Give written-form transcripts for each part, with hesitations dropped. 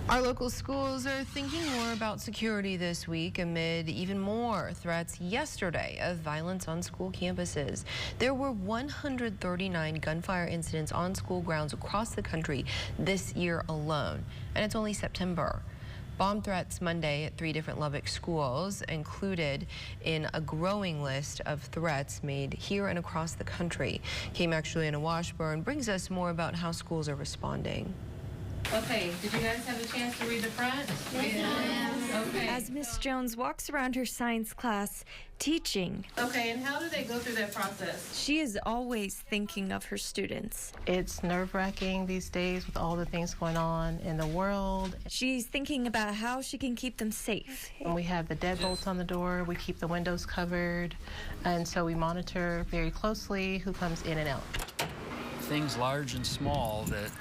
Our local schools are thinking more about security this week amid even more threats yesterday of violence on school campuses. There were 139 gunfire incidents on school grounds across the country this year alone, and it's only September. Bomb threats Monday at 3 different Lubbock schools included in a growing list of threats made here and across the country. KMAC Juliana Washburn brings us more about how schools are responding. Okay, did you guys have a chance to read the front? Yes. Okay. As Miss Jones walks around her science class teaching. Okay, and how do they go through that process? She is always thinking of her students. It's nerve-wracking these days with all the things going on in the world. She's thinking about how she can keep them safe. When we have the deadbolts on the door, we keep the windows covered, and so we monitor very closely who comes in and out. Things large and small that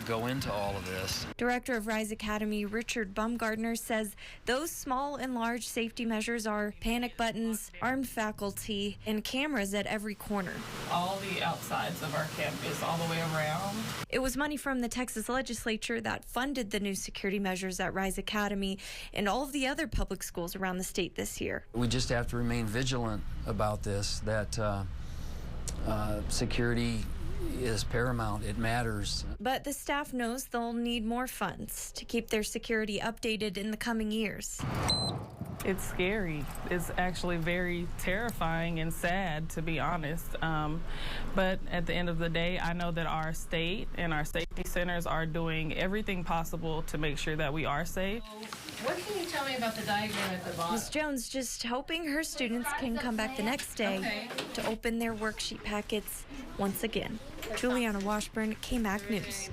go into all of this. Director of Rise Academy, Richard Bumgardner, says those small and large safety measures are panic buttons, armed faculty, and cameras at every corner. All the outsides of our campus, all the way around. It was money from the Texas legislature that funded the new security measures at Rise Academy and all of the other public schools around the state this year. We just have to remain vigilant about this, that security is paramount. It matters. But the staff knows they'll need more funds to keep their security updated in the coming years. It's scary. It's actually very terrifying and sad, to be honest. But at the end of the day, I know that our state and our safety centers are doing everything possible to make sure that we are safe. What can you tell me about the diagram at the bottom? Ms. Jones just hoping her students can come back the next day to open their worksheet packets once again. Juliana Washburn, KMAC News.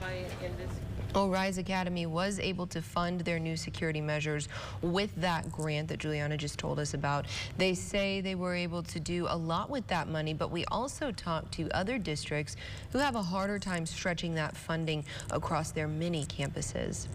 Well, Rise Academy was able to fund their new security measures with that grant that Juliana just told us about. They say they were able to do a lot with that money, but we also talked to other districts who have a harder time stretching that funding across their mini campuses.